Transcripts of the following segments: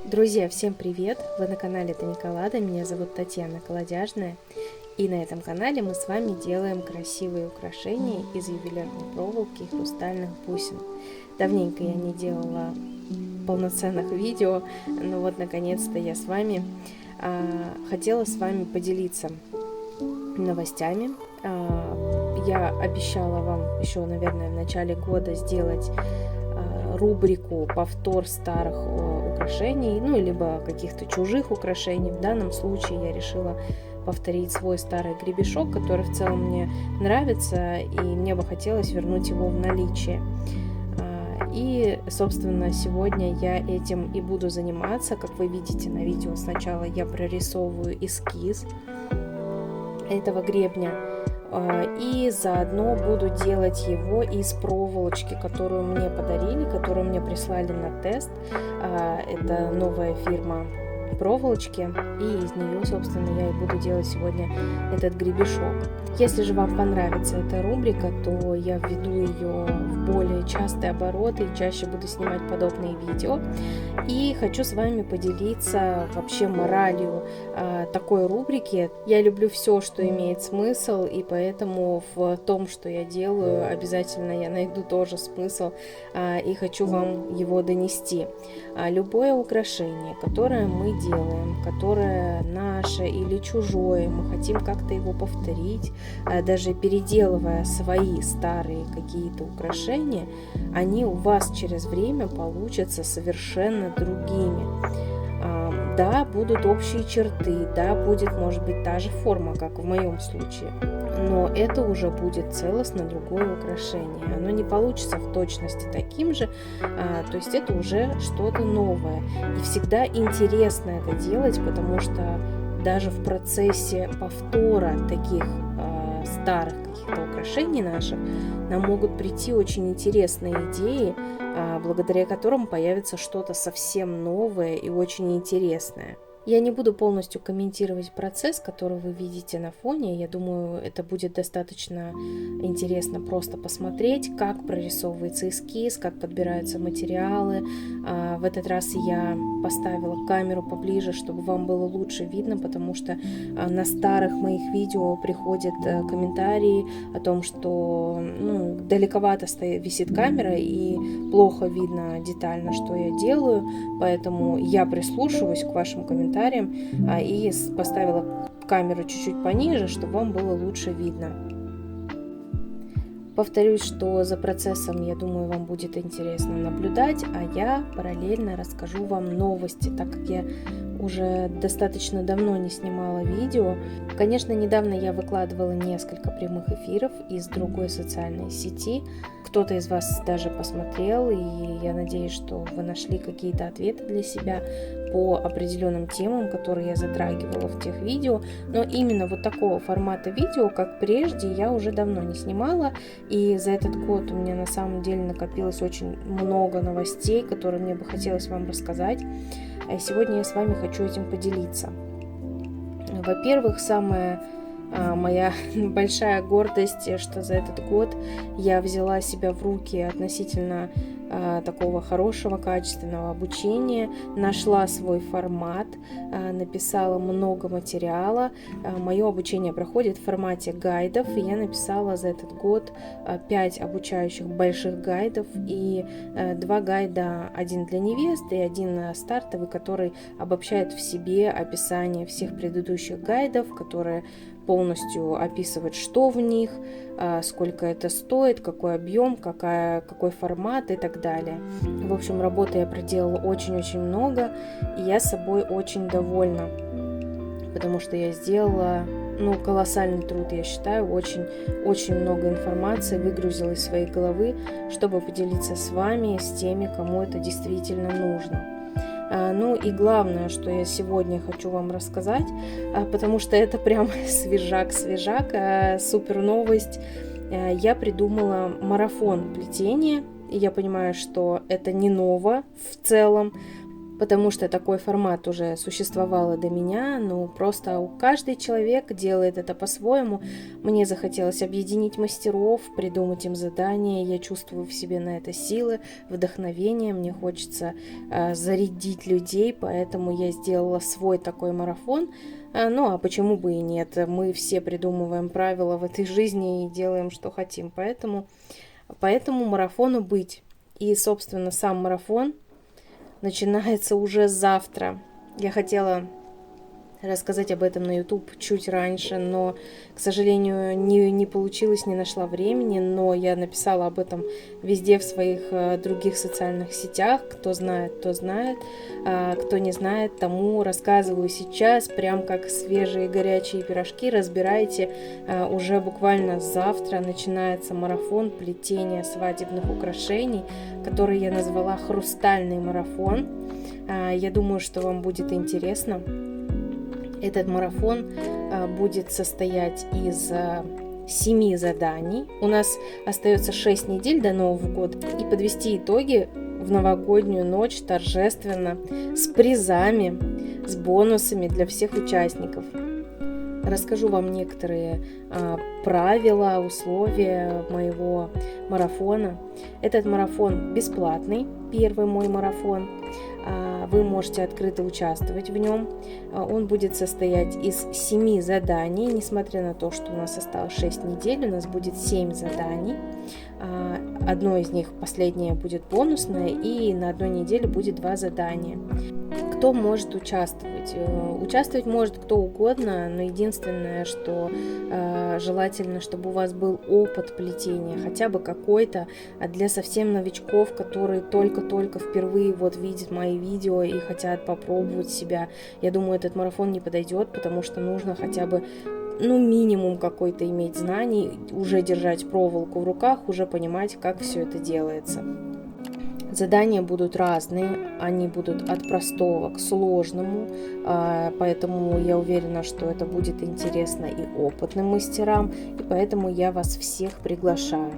Друзья, всем привет! Вы на канале Таниколада, меня зовут Татьяна Колодяжная, и на этом канале мы с вами делаем красивые украшения из ювелирной проволоки и хрустальных бусин. Давненько я не делала полноценных видео, но вот наконец-то я с вами. Хотела с вами поделиться новостями. Я обещала вам еще, наверное, в начале года сделать рубрику повтор старых украшений, либо каких-то чужих украшений. В данном случае я решила повторить свой старый гребешок, который в целом мне нравится, и мне бы хотелось вернуть его в наличие. И, собственно, сегодня я этим и буду заниматься. Как вы видите на видео, сначала я прорисовываю эскиз этого гребня, и заодно буду делать его из проволочки, которую мне подарили, которую мне прислали на тест. Это новая фирма проволочки, и из нее, собственно, я и буду делать сегодня этот гребешок. Если же вам понравится эта рубрика, то я введу ее в более частые обороты и чаще буду снимать подобные видео. И хочу с вами поделиться вообще моралью такой рубрики. Я люблю все, что имеет смысл, и поэтому в том, что я делаю, обязательно я найду тоже смысл и хочу вам его донести. Любое украшение, которое мы делаем, которое наше или чужое, мы хотим как-то его повторить, даже переделывая свои старые какие-то украшения, они у вас через время получатся совершенно другими. Да, будут общие черты, да, будет, может быть, та же форма, как в моем случае, но это уже будет целостно другое украшение. Оно не получится в точности таким же, то есть это уже что-то новое. И всегда интересно это делать, потому что даже в процессе повтора таких старых каких-то украшений наших нам могут прийти очень интересные идеи, благодаря которым появится что-то совсем новое и очень интересное. Я не буду полностью комментировать процесс, который вы видите на фоне. Я думаю, это будет достаточно интересно просто посмотреть, как прорисовывается эскиз, как подбираются материалы. В этот раз я поставила камеру поближе, чтобы вам было лучше видно, потому что на старых моих видео приходят комментарии о том, что далековато висит камера и плохо видно детально, что я делаю. Поэтому я прислушиваюсь к вашим комментариям и поставила камеру чуть-чуть пониже, чтобы вам было лучше видно. Повторюсь, что за процессом, я думаю, вам будет интересно наблюдать, а я параллельно расскажу вам новости, так как я уже достаточно давно не снимала видео. Конечно, недавно я выкладывала несколько прямых эфиров из другой социальной сети. Кто-то из вас даже посмотрел, и я надеюсь, что вы нашли какие-то ответы для себя по определенным темам, которые я затрагивала в тех видео. Но именно вот такого формата видео, как прежде, я уже давно не снимала. И за этот год у меня на самом деле накопилось очень много новостей, которые мне бы хотелось вам рассказать. И сегодня я с вами хочу этим поделиться. Во-первых, самая моя большая гордость, что за этот год я взяла себя в руки относительно такого хорошего, качественного обучения, нашла свой формат, написала много материала. Мое обучение проходит в формате гайдов, и я написала за этот год 5 обучающих больших гайдов и 2 гайда, один для невест и один стартовый, который обобщает в себе описание всех предыдущих гайдов, которые полностью описывает, что в них, сколько это стоит, какой объем, какой формат и так далее. В общем, работы я проделала очень-очень много, и я собой очень довольна, потому что я сделала колоссальный труд, я считаю, очень много информации выгрузила из своей головы, чтобы поделиться с вами, с теми, кому это действительно нужно. И главное, что я сегодня хочу вам рассказать, потому что это прям свежак, супер новость. Я придумала марафон плетения, и я понимаю, что это не ново в целом, потому что такой формат уже существовал и до меня, но просто каждый человек делает это по-своему. Мне захотелось объединить мастеров, придумать им задания, я чувствую в себе на это силы, вдохновение, мне хочется зарядить людей, поэтому я сделала свой такой марафон. Ну, а почему бы и нет? Мы все придумываем правила в этой жизни и делаем, что хотим, поэтому марафону быть. И, собственно, сам марафон начинается уже завтра. Я хотела рассказать об этом на YouTube чуть раньше, но, к сожалению, не получилось, не нашла времени, но я написала об этом везде в своих других социальных сетях. Кто знает, то знает, кто не знает, тому рассказываю сейчас, прям как свежие горячие пирожки. Разбирайте, уже буквально завтра начинается марафон плетения свадебных украшений, который я назвала «Хрустальный марафон». Я думаю, что вам будет интересно. Этот марафон будет состоять из 7 заданий. У нас остается 6 недель до Нового года. И подвести итоги в новогоднюю ночь торжественно, с призами, с бонусами для всех участников. Расскажу вам некоторые правила, условия моего марафона. Этот марафон бесплатный, первый мой марафон. Вы можете открыто участвовать в нем. Он будет состоять из 7 заданий, несмотря на то, что у нас осталось 6 недель, у нас будет 7 заданий. Одно из них, последнее, будет бонусное, и на одной неделе будет 2 задания. Кто может участвовать? Участвовать может кто угодно, но единственное, что желательно, чтобы у вас был опыт плетения, хотя бы какой-то, а для совсем новичков, которые только-только впервые видят мои видео и хотят попробовать себя, я думаю, этот марафон не подойдет, потому что нужно хотя бы минимум какой-то иметь знаний, уже держать проволоку в руках, уже понимать, как все это делается. Задания будут разные, они будут от простого к сложному, поэтому я уверена, что это будет интересно и опытным мастерам, и поэтому я вас всех приглашаю.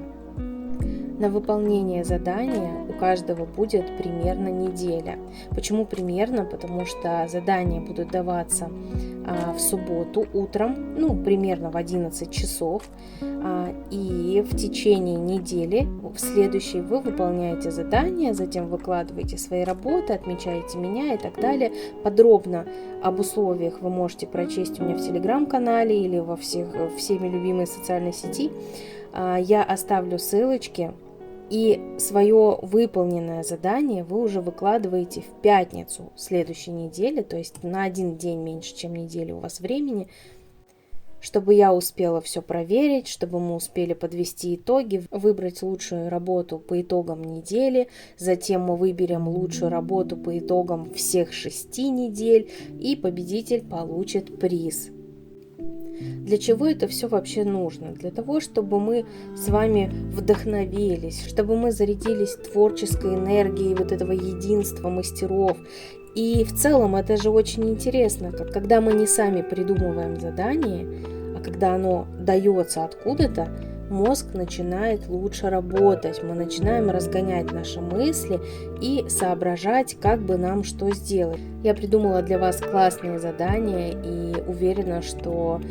На выполнение задания у каждого будет примерно неделя. Почему примерно? Потому что задания будут даваться в субботу утром, примерно в 11 часов. И в течение недели, в следующей, вы выполняете задания, затем выкладываете свои работы, отмечаете меня и так далее. Подробно об условиях вы можете прочесть у меня в телеграм-канале или во всеми любимой социальной сети. Я оставлю ссылочки. И свое выполненное задание вы уже выкладываете в пятницу следующей недели, то есть на один день меньше, чем неделю у вас времени, чтобы я успела все проверить, чтобы мы успели подвести итоги, выбрать лучшую работу по итогам недели, затем мы выберем лучшую работу по итогам всех 6 недель, и победитель получит приз. Для чего это все вообще нужно? Для того, чтобы мы с вами вдохновились, чтобы мы зарядились творческой энергией этого единства мастеров. И в целом это же очень интересно, когда мы не сами придумываем задание, а когда оно дается откуда-то, мозг начинает лучше работать, мы начинаем разгонять наши мысли и соображать, как бы нам что сделать. Я придумала для вас классные задания и уверена, что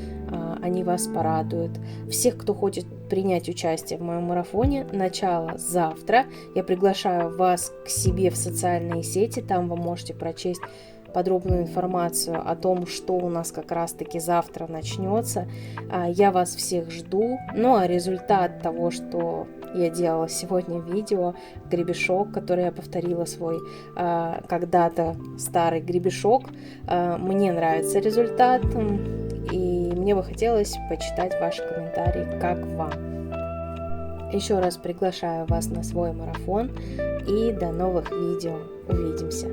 они вас порадуют. Всех, кто хочет принять участие в моем марафоне, начало завтра. Я приглашаю вас к себе в социальные сети, там вы можете прочесть подробную информацию о том, что у нас как раз-таки завтра начнется. Я вас всех жду. Ну а результат того, что я делала сегодня видео, гребешок, который я повторила свой когда-то старый гребешок. Мне нравится результат, и мне бы хотелось почитать ваши комментарии, как вам. Еще раз приглашаю вас на свой марафон, и до новых видео. Увидимся!